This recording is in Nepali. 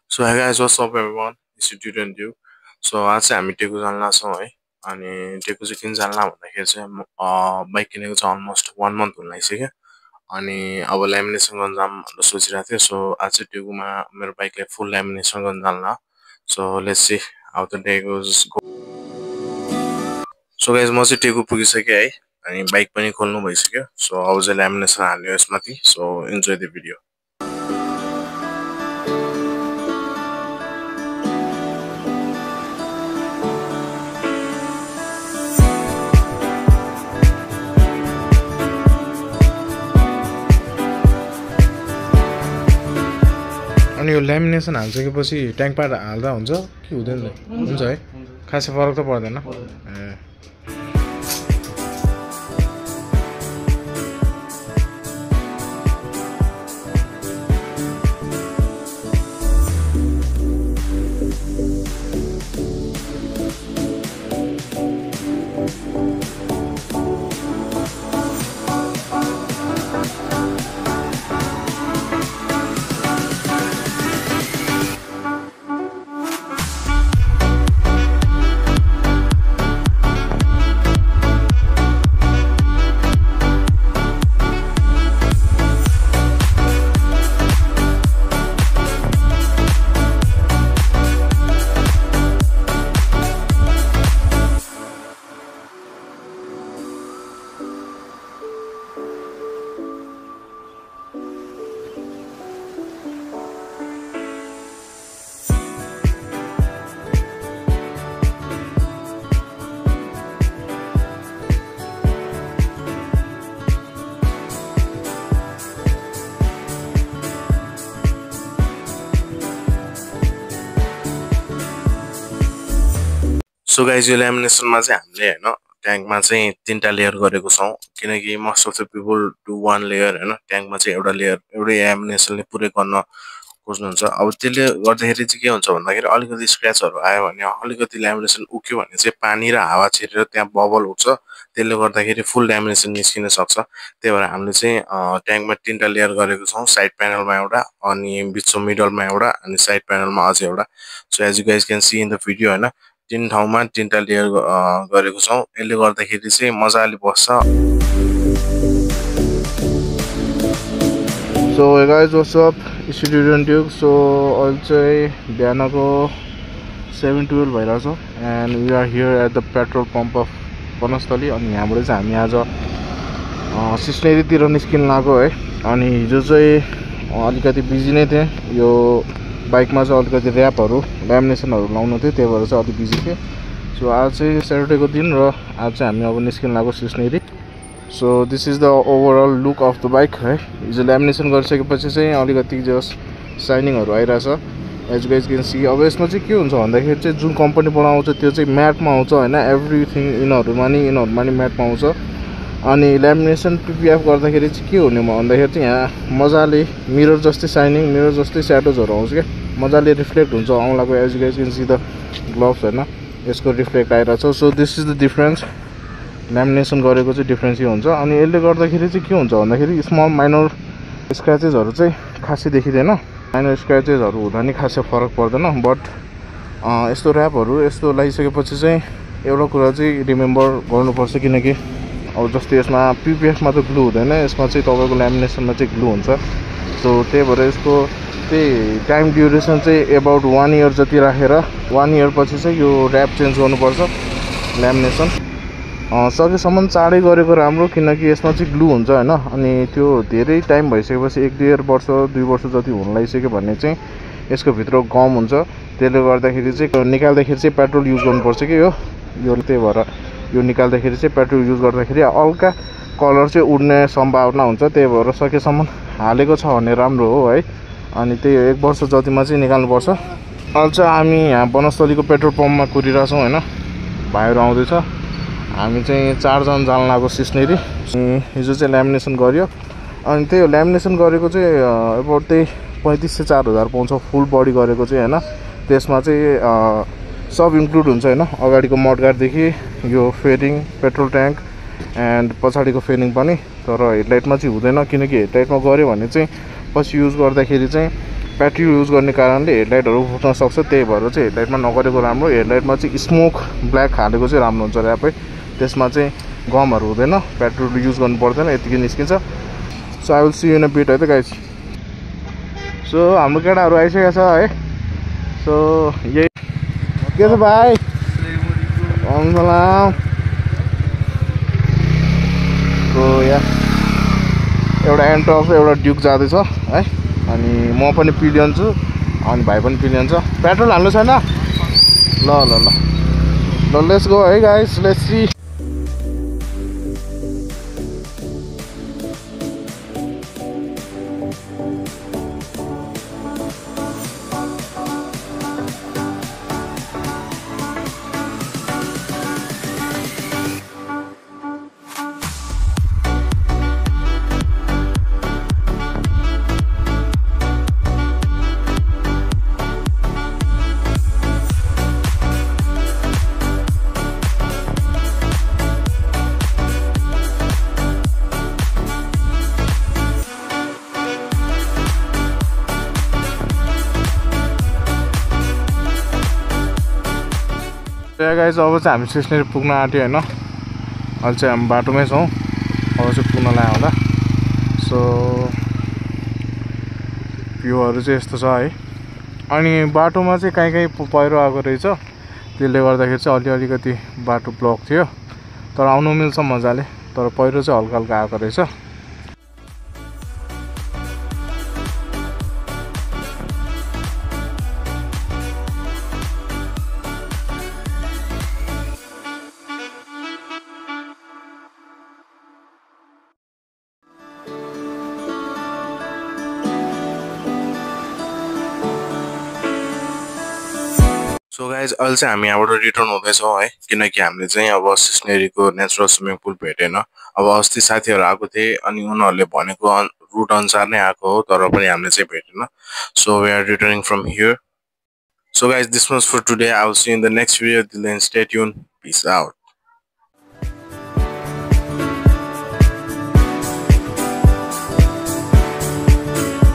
So hey guys, what's up everyone? It's Student Duke. So आज चाहिँ हामी टेकु जान लाग्छौँ है। अनि टेकु चाहिँ किन जान ला भन्दाखेरि चाहिँ बाइक किनेको चाहिँ अलमोस्ट 1 मन्थ हुन लागिसक्यो। अनि अब ल्यामिनेसन गर्न जाम भनेर सोचिरहेको थिएँ। सो आज चाहिँ टेकुमा मेरो बाइकलाई फुल ल्यामिनेसन गर्न जान ला। So let's see how the day goes. So guys म चाहिँ टेकु पुगिसकेँ है। अनि बाइक पनि खोल्नु भइसक्यो। सो अब चाहिँ ल्यामिनेसन हाल्यो यसमाथि। So enjoy the video. अनि यो ल्यामिनेसन हाल्सकेपछि ट्याङ्क पार्ट हाल्दा हुन्छ कि हुँदैन? हुन्छ है, खासै फरक त पर्दैन। सो गाइज यो ल्यामिनेसनमा चाहिँ हामीले हैन ट्याङ्कमा चाहिँ 3टा लेयर गरेको छौं किनकि most of the people do 1 layer हैन ट्याङ्कमा चाहिँ एउटा लेयर एउटै ल्यामिनेसनले पुरै गर्न खोज्नुहुन्छ। अब त्यसले गर्दाखेरि चाहिँ के हुन्छ भन्दाखेरि अलिकति स्क्रैचहरु आयो भने अलिकति ल्यामिनेसन उक्यो भने चाहिँ पानी र हावा छिरेर त्यहाँ बबल उठ्छ। त्यसले गर्दाखेरि फुल ल्यामिनेसन निस्किन सक्छ। त्यही भएर हामीले चाहिँ ट्याङ्कमा 3टा लेयर गरेको छौं, साइड प्यानलमा एउटा अनि बिचमा मिडलमा एउटा अनि साइड प्यानलमा अझै एउटा। So as you guys can see in the video हैन 3 ठाउँमा 3टा लेयर गरेको छौं। यसले गर्दाखेरि चाहिँ मजाले बस्छ। So hey guys, what's up? It's Student Duke. So अहिले चाहिँ बिहानको 7:12 भइरहेछ and we are here at the petrol pump of Banasthali. अनि यहाँबाट चाहिँ हामी आज सिस्नेरीतिर निस्किन लाग्यो है। अनि हिजो चाहिँ अलिकति बिजी नै थिए, यो बाइकमा चाहिँ अलिकति र्यापहरु ल्यामिनेसनहरु लाउनु थियो, त्यही भएर चाहिँ अलि बिजी थिए। सो आज चाहिँ सैटरडेको दिन र आज चाहिँ हामी अब निस्किन लाग्यो सिस्नेरी। So this is the overall look of the bike है। हिजो ल्यामिनेसन गरिसकेपछि चाहिँ अलिकति जस्ट साइनिङहरु आइराछ एज गाइज क्यान सी। अब यसमा चाहिँ के हुन्छ भन्दाखेरि चाहिँ जुन कम्पनीबाट आउँछ त्यो चाहिँ म्याटमा आउँछ हैन, एभ्रीथिङ यिनीहरुमा नि म्याटमा आउँछ। अनि ल्यामिनेसन पीपीएफ गर्दाखेरि चाहिँ के हुने भन्दाखेरि चाहिँ यहाँ मजाले मिरर जस्तै साइनिङ, मिरर जस्तै स्याडोजहरु आउँछ के, मजाले रिफ्लेक्ट हुन्छ औँलाको। As guys can see the gloves हैन, यसको रिफ्लेक्ट आइराछ। So this is the difference, lamination गरेको चाहिँ डिफरेन्स यो हुन्छ। अनि यसले गर्दाखेरि चाहिँ के हुन्छ भन्दाखेरि स्मल माइनर स्क्रैचेसहरु चाहिँ खासै देखिदैन, माइनर स्क्रैचेसहरु हुँदा नि खासै फरक पर्दैन। बट यस्तो र्यापहरु यस्तो लागिसकेपछि चाहिँ एउटा कुरा चाहिँ रिमेम्बर गर्नुपर्छ, किनकि अब जस्तै यसमा पीपीएफमा त ग्लु हुँदैन, यसमा चाहिँ तपाईको ल्यामिनेसनमा चाहिँ ग्लु हुन्छ। सो त्यही भएर यसको त्यही टाइम ड्युरेसन चाहिँ अबाउट 1 इयर जति राखेर 1 इयर पछि चाहिँ यो र्याप चेन्ज गर्नुपर्छ ल्यामिनेसन। सकेसम्म चाँडै गरेको राम्रो, किनकि यसमा चाहिँ ग्लु हुन्छ हैन। अनि त्यो धेरै टाइम भइसकेपछि 1-1.5 वर्ष 2 वर्ष जति हुन लागिसक्यो भने चाहिँ यसको भित्र गम हुन्छ। त्यसले गर्दाखेरि चाहिँ निकाल्दाखेरि चाहिँ पेट्रोल युज गर्नुपर्छ कि यो त्यही भएर यो निकाल्दाखेरि चाहिँ पेट्रोल युज गर्दाखेरि हल्का कलर चाहिँ उड्ने सम्भावना हुन्छ। त्यही भएर सकेसम्म हालेको छ भने राम्रो हो है। अनि त्यही 1 वर्ष जतिमा चाहिँ निकाल्नुपर्छ। अहिले चाहिँ हामी यहाँ बनस्थलीको पेट्रोल पम्पमा कुरिरहेछौँ हैन, भाइहरु आउँदैछ। हामी चाहिँ 4 जना जान लाग्यो सिस्नेरी। हिजो चाहिँ ल्यामिनेसन गर्यो अनि त्यही ल्यामिनेसन गरेको चाहिँ अबाउट त्यही 35 से 4000 पाउँछ फुल बडी गरेको चाहिँ हैन। त्यसमा चाहिँ सब इन्क्लुड हुन्छ हैन, अगाडिको मडगार्डदेखि यो फेरिङ, पेट्रोल ट्याङ्क एन्ड पछाडिको फेरिङ पनि। तर हेडलाइटमा चाहिँ हुँदैन, किनकि हेडलाइटमा गर्यो भने चाहिँ पछि युज गर्दाखेरि चाहिँ ब्याट्री युज गर्ने कारणले हेडलाइटहरू फुट्न सक्छ, त्यही भएर चाहिँ हेडलाइटमा नगरेको राम्रो। हेडलाइटमा चाहिँ स्मोक ब्ल्याक हालेको चाहिँ राम्रो हुन्छ ऱ्यापै, त्यसमा चाहिँ गमहरू हुँदैन, पेट्रोल युज गर्नु पर्दैन, यतिकै निस्किन्छ। So I will C you in a bit है त गाइज। सो हाम्रो केटाहरू आइसकेको छ है। सो यही के छ भाइ, सलाम। सो यहाँ एउटा एन्टर्स एउटा ड्युक जाँदैछ है, अनि म पनि पिलियन छु अनि भाइ पनि पिलियन छ। पेट्रोल हाल्नु छैन? ल ल ल ल लेट्स गो है गाइस, लेट्स सी। गाइज अब चाहिँ हामी सिस्नेरी पुग्न आँट्यो होइन। अहिले चाहिँ हामी बाटोमै छौँ, अब चाहिँ पुग्न लाग्यो होला। सो भ्यूहरू चाहिँ यस्तो छ है। अनि बाटोमा चाहिँ कहीँ पहिरो आएको रहेछ, त्यसले गर्दाखेरि चाहिँ अलिकति बाटो ब्लक थियो, तर आउनु मिल्छ मजाले। तर पहिरो चाहिँ हल्का हल्का आएको रहेछ। सो गाइज अहिले चाहिँ हामी यहाँबाट रिटर्न हुँदैछौँ है, किनकि हामीले चाहिँ अब सिस्नेरीको नेचुरल स्विमिङ पुल भेटेन। अब अस्ति साथीहरू आएको थिए अनि उनीहरूले भनेको रुट अनुसार नै आएको हो, तर पनि हामीले चाहिँ भेटेन। So we are returning from here. So guys this was for today. I will see in the next video. Till then stay tune, peace out.